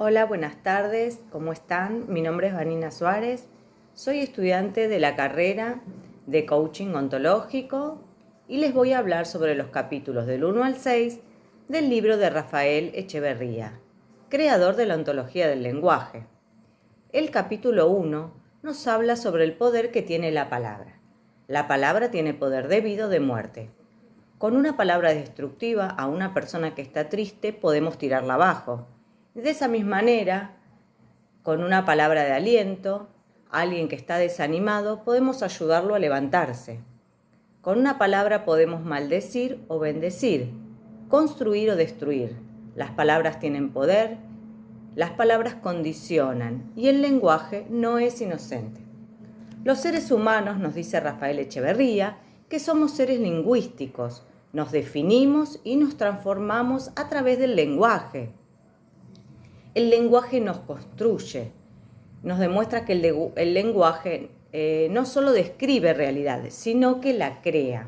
Hola, buenas tardes, ¿cómo están? Mi nombre es Vanina Suárez, soy estudiante de la carrera de Coaching Ontológico y les voy a hablar sobre los capítulos del 1 al 6 del libro de Rafael Echeverría, creador de la ontología del lenguaje. El capítulo 1 nos habla sobre el poder que tiene la palabra. La palabra tiene poder de vida o de muerte. Con una palabra destructiva a una persona que está triste podemos tirarla abajo. De esa misma manera, con una palabra de aliento, a alguien que está desanimado podemos ayudarlo a levantarse. Con una palabra podemos maldecir o bendecir, construir o destruir. Las palabras tienen poder, las palabras condicionan y el lenguaje no es inocente. Los seres humanos, nos dice Rafael Echeverría, que somos seres lingüísticos, nos definimos y nos transformamos a través del lenguaje. El lenguaje nos construye, nos demuestra que el lenguaje no solo describe realidades, sino que la crea.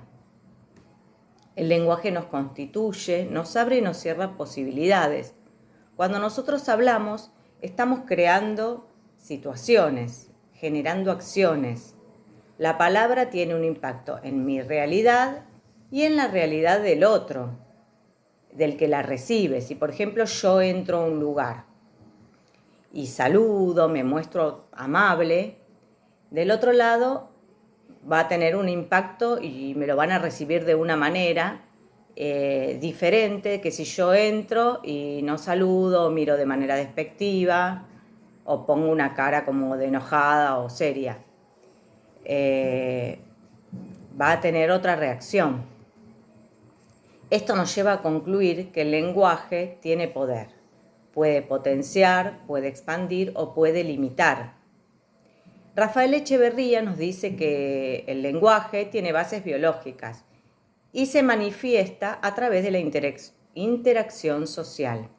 El lenguaje nos constituye, nos abre y nos cierra posibilidades. Cuando nosotros hablamos, estamos creando situaciones, generando acciones. La palabra tiene un impacto en mi realidad y en la realidad del otro, del que la recibe. Si, por ejemplo, yo entro a un lugar y saludo, me muestro amable, del otro lado va a tener un impacto y me lo van a recibir de una manera diferente que si yo entro y no saludo, miro de manera despectiva o pongo una cara como de enojada o seria. Va a tener otra reacción. Esto nos lleva a concluir que el lenguaje tiene poder. Puede potenciar, puede expandir o puede limitar. Rafael Echeverría nos dice que el lenguaje tiene bases biológicas y se manifiesta a través de la interacción social.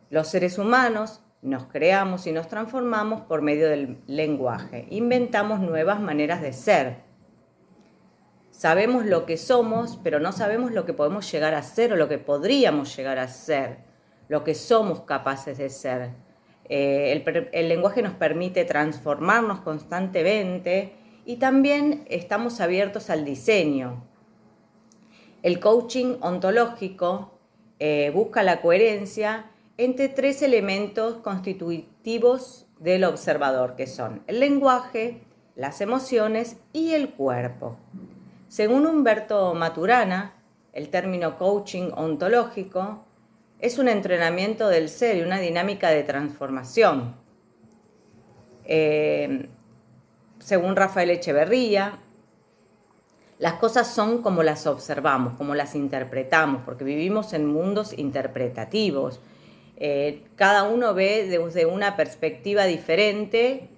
Los seres humanos nos creamos y nos transformamos por medio del lenguaje. Inventamos nuevas maneras de ser. Sabemos lo que somos, pero no sabemos lo que podemos llegar a ser o lo que podríamos llegar a ser, lo que somos capaces de ser. El lenguaje nos permite transformarnos constantemente y también estamos abiertos al diseño. El coaching ontológico busca la coherencia entre tres elementos constitutivos del observador, que son el lenguaje, las emociones y el cuerpo. Según Humberto Maturana, el término coaching ontológico es un entrenamiento del ser y una dinámica de transformación. Según Rafael Echeverría, las cosas son como las observamos, como las interpretamos, porque vivimos en mundos interpretativos. Cada uno ve desde una perspectiva diferente,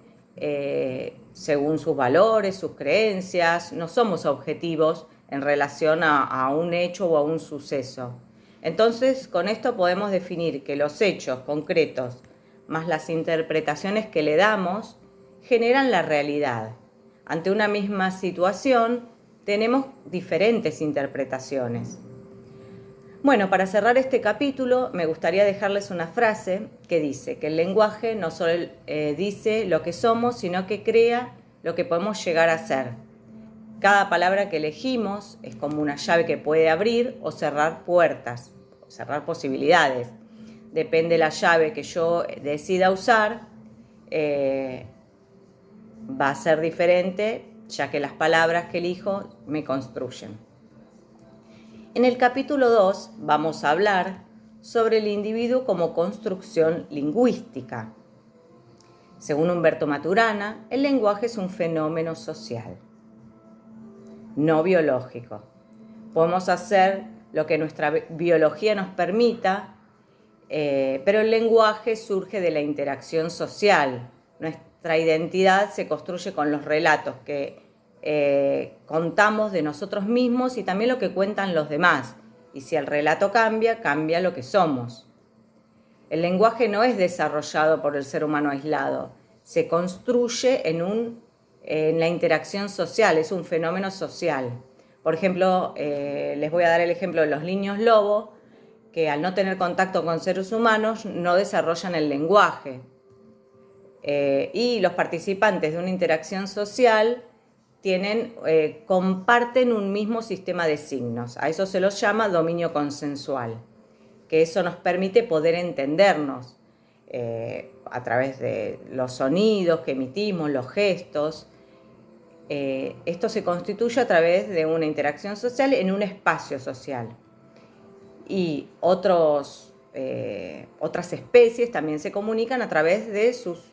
según sus valores, sus creencias. No somos objetivos en relación a un hecho o a un suceso. Entonces, con esto podemos definir que los hechos concretos más las interpretaciones que le damos generan la realidad. Ante una misma situación tenemos diferentes interpretaciones. Bueno, para cerrar este capítulo me gustaría dejarles una frase que dice que el lenguaje no solo dice lo que somos, sino que crea lo que podemos llegar a ser. Cada palabra que elegimos es como una llave que puede abrir o cerrar puertas, o cerrar posibilidades. Depende de la llave que yo decida usar, va a ser diferente, ya que las palabras que elijo me construyen. En el capítulo 2 vamos a hablar sobre el individuo como construcción lingüística. Según Humberto Maturana, el lenguaje es un fenómeno social, no biológico. Podemos hacer lo que nuestra biología nos permita, pero el lenguaje surge de la interacción social. Nuestra identidad se construye con los relatos que contamos de nosotros mismos y también lo que cuentan los demás. Y si el relato cambia, cambia lo que somos. El lenguaje no es desarrollado por el ser humano aislado, se construye en la interacción social, es un fenómeno social. Por ejemplo, les voy a dar el ejemplo de los niños lobo, que al no tener contacto con seres humanos no desarrollan el lenguaje. Y los participantes de una interacción social comparten un mismo sistema de signos. A eso se los llama dominio consensual, que eso nos permite poder entendernos a través de los sonidos que emitimos, los gestos. Esto se constituye a través de una interacción social en un espacio social. Y otras especies también se comunican a través de sus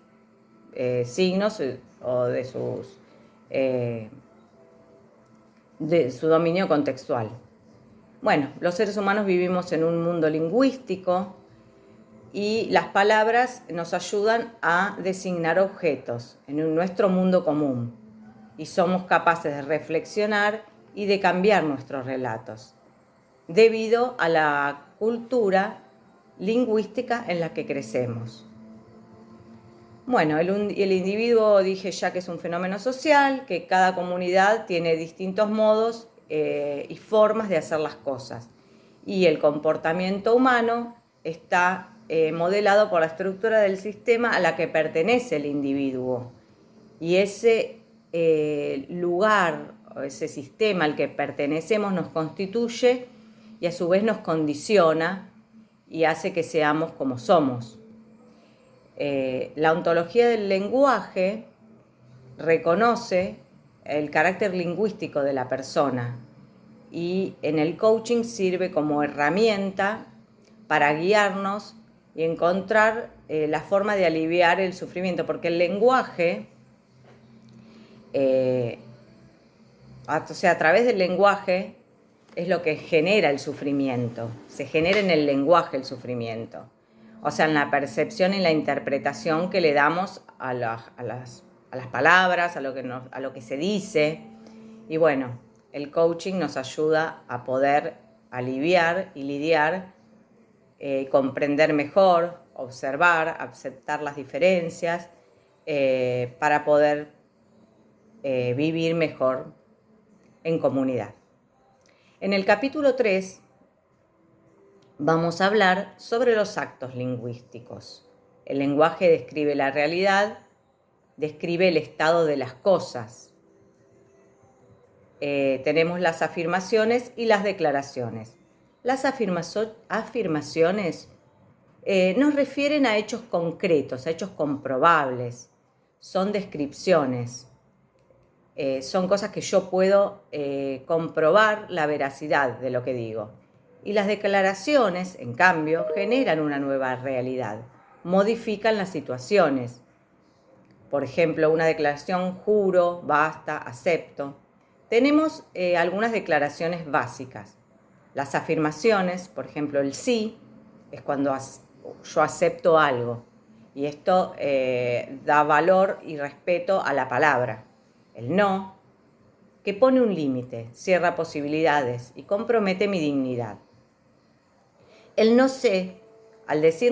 signos o de su dominio contextual. Bueno, los seres humanos vivimos en un mundo lingüístico y las palabras nos ayudan a designar objetos en nuestro mundo común y somos capaces de reflexionar y de cambiar nuestros relatos debido a la cultura lingüística en la que crecemos. Bueno, el individuo dije ya que es un fenómeno social, que cada comunidad tiene distintos modos y formas de hacer las cosas. Y el comportamiento humano está modelado por la estructura del sistema a la que pertenece el individuo. Y ese lugar, o ese sistema al que pertenecemos nos constituye y a su vez nos condiciona y hace que seamos como somos. La ontología del lenguaje reconoce el carácter lingüístico de la persona y en el coaching sirve como herramienta para guiarnos y encontrar la forma de aliviar el sufrimiento, porque el lenguaje, a través del lenguaje es lo que genera el sufrimiento, se genera en el lenguaje el sufrimiento. O sea, en la percepción y la interpretación que le damos a las palabras, a lo que se dice. Y bueno, el coaching nos ayuda a poder aliviar y lidiar, comprender mejor, observar, aceptar las diferencias, para poder vivir mejor en comunidad. En el capítulo 3 vamos a hablar sobre los actos lingüísticos. El lenguaje describe la realidad, describe el estado de las cosas. Tenemos las afirmaciones y las declaraciones. Las afirmaciones nos refieren a hechos concretos, a hechos comprobables. Son descripciones. Son cosas que yo puedo comprobar la veracidad de lo que digo. Y las declaraciones, en cambio, generan una nueva realidad, modifican las situaciones. Por ejemplo, una declaración: juro, basta, acepto. Tenemos algunas declaraciones básicas. Las afirmaciones, por ejemplo, el sí, es cuando yo acepto algo. Y esto da valor y respeto a la palabra. El no, que pone un límite, cierra posibilidades y compromete mi dignidad. El no sé, al decir